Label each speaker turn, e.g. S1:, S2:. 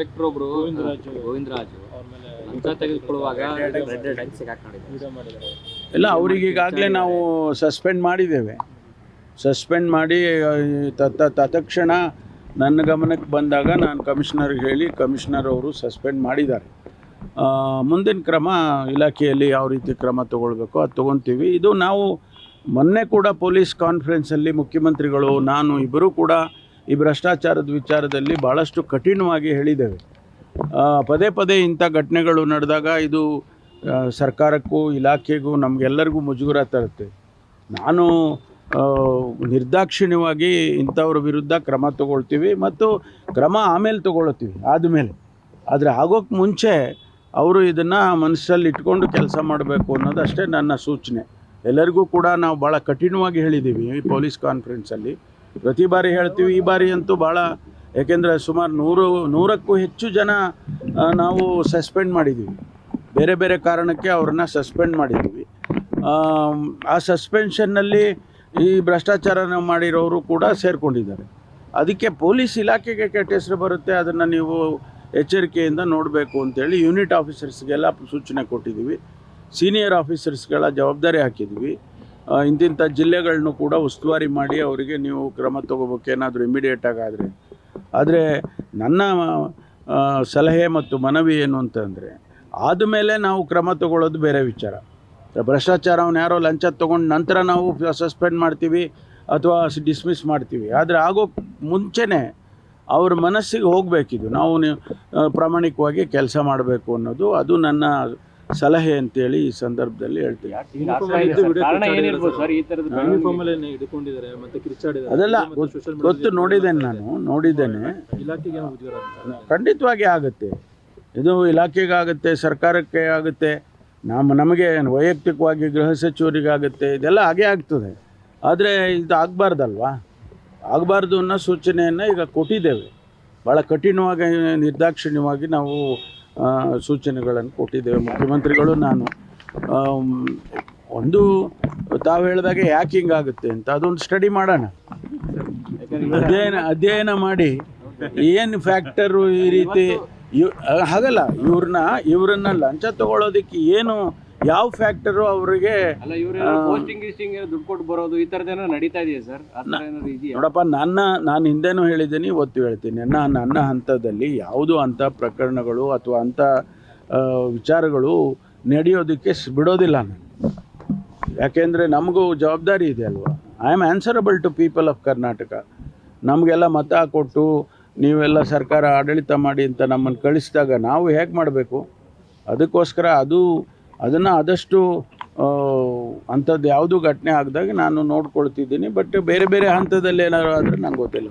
S1: Inspector ಒಬ್ರು ಗೋವಿಂದರಾಜು ಲಂಚ ತೆಗೆದುಕೊಳ್ಳುವಾಗ
S2: ಇಲ್ಲ, ಅವ್ರಿಗೆ ಈಗಾಗಲೇ ನಾವು ಸಸ್ಪೆಂಡ್ ಮಾಡಿದ್ದೇವೆ. ಸಸ್ಪೆಂಡ್ ಮಾಡಿ ತತ್ಕ್ಷಣ ನನ್ನ ಗಮನಕ್ಕೆ ಬಂದಾಗ ನಾನು ಕಮಿಷನರ್ಗೆ ಹೇಳಿ ಕಮಿಷನರ್ ಅವರು ಸಸ್ಪೆಂಡ್ ಮಾಡಿದ್ದಾರೆ. ಮುಂದಿನ ಕ್ರಮ ಇಲಾಖೆಯಲ್ಲಿ ಯಾವ ರೀತಿ ಕ್ರಮ ತೊಗೊಳ್ಬೇಕು ಅದು ತೊಗೊತೀವಿ. ಇದು ನಾವು ಮೊನ್ನೆ ಕೂಡ ಪೊಲೀಸ್ ಕಾನ್ಫರೆನ್ಸಲ್ಲಿ ಮುಖ್ಯಮಂತ್ರಿಗಳು ನಾನು ಇಬ್ಬರೂ ಕೂಡ ಈ ಭ್ರಷ್ಟಾಚಾರದ ವಿಚಾರದಲ್ಲಿ ಭಾಳಷ್ಟು ಕಠಿಣವಾಗಿ ಹೇಳಿದ್ದೇವೆ. ಪದೇ ಪದೇ ಇಂಥ ಘಟನೆಗಳು ನಡೆದಾಗ ಇದು ಸರ್ಕಾರಕ್ಕೂ ಇಲಾಖೆಗೂ ನಮಗೆಲ್ಲರಿಗೂ ಮುಜುಗರ ತರುತ್ತೆ. ನಾನು ನಿರ್ದಾಕ್ಷಿಣ್ಯವಾಗಿ ಇಂಥವ್ರ ವಿರುದ್ಧ ಕ್ರಮ ತಗೊಳ್ತೀವಿ ಮತ್ತು ಕ್ರಮ ಆಮೇಲೆ ತಗೊಳ್ತೀವಿ ಆದಮೇಲೆ. ಆದರೆ ಆಗೋಕ್ಕೆ ಮುಂಚೆ ಅವರು ಇದನ್ನು ಮನಸ್ಸಲ್ಲಿ ಇಟ್ಕೊಂಡು ಕೆಲಸ ಮಾಡಬೇಕು ಅನ್ನೋದು ಅಷ್ಟೇ ನನ್ನ ಸೂಚನೆ. ಎಲ್ಲರಿಗೂ ಕೂಡ ನಾವು ಭಾಳ ಕಠಿಣವಾಗಿ ಹೇಳಿದ್ದೀವಿ ಈ ಪೊಲೀಸ್ ಕಾನ್ಫರೆನ್ಸಲ್ಲಿ. ಪ್ರತಿ ಬಾರಿ ಹೇಳ್ತೀವಿ, ಈ ಬಾರಿ ಅಂತೂ ಭಾಳ, ಏಕೆಂದರೆ ಸುಮಾರು 100ಕ್ಕೂ ಹೆಚ್ಚು ಜನ ನಾವು ಸಸ್ಪೆಂಡ್ ಮಾಡಿದ್ದೀವಿ. ಬೇರೆ ಬೇರೆ ಕಾರಣಕ್ಕೆ ಅವ್ರನ್ನ ಸಸ್ಪೆಂಡ್ ಮಾಡಿದ್ದೀವಿ. ಆ ಸಸ್ಪೆನ್ಷನ್ನಲ್ಲಿ ಈ ಭ್ರಷ್ಟಾಚಾರನ ಮಾಡಿರೋರು ಕೂಡ ಸೇರಿಕೊಂಡಿದ್ದಾರೆ. ಅದಕ್ಕೆ ಪೊಲೀಸ್ ಇಲಾಖೆಗೆ ಕೆಟ್ಟ ಹೆಸರು ಬರುತ್ತೆ, ಅದನ್ನು ನೀವು ಎಚ್ಚರಿಕೆಯಿಂದ ನೋಡಬೇಕು ಅಂತೇಳಿ ಯೂನಿಟ್ ಆಫೀಸರ್ಸ್ಗೆಲ್ಲ ಸೂಚನೆ ಕೊಟ್ಟಿದ್ದೀವಿ. ಸೀನಿಯರ್ ಆಫೀಸರ್ಸ್ಗಳ ಜವಾಬ್ದಾರಿ ಹಾಕಿದ್ವಿ. ಇಂತಿಂಥ ಜಿಲ್ಲೆಗಳನ್ನೂ ಕೂಡ ಉಸ್ತುವಾರಿ ಮಾಡಿ ಅವರಿಗೆ ನೀವು ಕ್ರಮ ತೊಗೋಬೇಕು ಏನಾದರೂ ಇಮಿಡಿಯೇಟಾಗಿ ಆದರೆ ನನ್ನ ಸಲಹೆ ಮತ್ತು ಮನವಿ ಏನು ಅಂತಂದರೆ, ಆದಮೇಲೆ ನಾವು ಕ್ರಮ ತಗೊಳ್ಳೋದು ಬೇರೆ ವಿಚಾರ. ಭ್ರಷ್ಟಾಚಾರವನ್ನು ಯಾರೋ ಲಂಚ ತೊಗೊಂಡು ನಂತರ ನಾವು ಸಸ್ಪೆಂಡ್ ಮಾಡ್ತೀವಿ ಅಥವಾ ಡಿಸ್ಮಿಸ್ ಮಾಡ್ತೀವಿ. ಆದರೆ ಆಗೋ ಮುಂಚೆನೇ ಅವ್ರ ಮನಸ್ಸಿಗೆ ಹೋಗಬೇಕಿದು, ನಾವು ಪ್ರಾಮಾಣಿಕವಾಗಿ ಕೆಲಸ ಮಾಡಬೇಕು ಅನ್ನೋದು, ಅದು ನನ್ನ ಸಲಹೆ ಅಂತೇಳಿ ಈ ಸಂದರ್ಭದಲ್ಲಿ ಹೇಳ್ತೀವಿ. ಅದೆಲ್ಲ ಗೊತ್ತು, ನೋಡಿದ್ದೇನೆ. ಖಂಡಿತವಾಗಿ ಆಗುತ್ತೆ, ಇದು ಇಲಾಖೆಗೆ ಆಗುತ್ತೆ, ಸರ್ಕಾರಕ್ಕೆ ಆಗುತ್ತೆ, ನಮಗೆ ವೈಯಕ್ತಿಕವಾಗಿ ಗೃಹ ಸಚಿವರಿಗಾಗುತ್ತೆ, ಇದೆಲ್ಲ ಹಾಗೇ ಆಗ್ತದೆ. ಆದರೆ ಇದು ಆಗಬಾರ್ದು ಅನ್ನೋ ಸೂಚನೆಯನ್ನು ಈಗ ಕೊಟ್ಟಿದ್ದೇವೆ. ಭಾಳ ಕಠಿಣವಾಗಿ ನಿರ್ದಾಕ್ಷಿಣ್ಯವಾಗಿ ನಾವು ಸೂಚನೆಗಳನ್ನು ಕೊಟ್ಟಿದ್ದೇವೆ ಮುಖ್ಯಮಂತ್ರಿಗಳು. ನಾನು ಒಂದು ತಾವು ಹೇಳಿದಾಗೆ ಯಾಕೆ ಹಿಂಗಾಗುತ್ತೆ ಅಂತ ಅದೊಂದು ಸ್ಟಡಿ ಮಾಡೋಣ, ಅಧ್ಯಯನ ಮಾಡಿ ಏನು ಫ್ಯಾಕ್ಟರು ಈ ರೀತಿ ಹಾಗಲ್ಲ, ಇವ್ರನ್ನ ಲಂಚ ತಗೊಳ್ಳೋದಕ್ಕೆ ಏನು ಯಾವ ಫ್ಯಾಕ್ಟರು ಅವರಿಗೆ
S1: ದುಡ್ಡು ಕೊಟ್ಟು ಬರೋದು ಈ ಥರದ್ದೇನೋ ನಡೀತಾ ಇದೆಯಾ ಸರ್?
S2: ನೋಡಪ್ಪ, ನಾನು ಹಿಂದೆನೂ ಹೇಳಿದ್ದೀನಿ, ಇವತ್ತು ಹೇಳ್ತೀನಿ, ನನ್ನ ಹಂತದಲ್ಲಿ ಯಾವುದೂ ಅಂಥ ಪ್ರಕರಣಗಳು ಅಥವಾ ಅಂಥ ವಿಚಾರಗಳು ನಡೆಯೋದಕ್ಕೆ ಬಿಡೋದಿಲ್ಲ ನಾನು. ಯಾಕೆಂದರೆ ನಮಗೂ ಜವಾಬ್ದಾರಿ ಇದೆ ಅಲ್ವಾ. I am answerable to people of Karnataka. ನಮಗೆಲ್ಲ ಮತ ಕೊಟ್ಟು ನೀವೆಲ್ಲ ಸರ್ಕಾರ ಆಡಳಿತ ಮಾಡಿ ಅಂತ ನಮ್ಮನ್ನು ಕಳಿಸಿದಾಗ ನಾವು ಹೇಗೆ ಮಾಡಬೇಕು? ಅದಕ್ಕೋಸ್ಕರ ಅದನ್ನು ಆದಷ್ಟು ಅಂಥದ್ದು ಯಾವುದೂ ಘಟನೆ ಆಗದಾಗ ನಾನು ನೋಡ್ಕೊಳ್ತಿದ್ದೀನಿ. ಬಟ್ ಬೇರೆ ಬೇರೆ ಹಂತದಲ್ಲಿ ಏನಾದ್ರು ಆದರೆ ನಂಗೆ ಗೊತ್ತಿಲ್ಲ.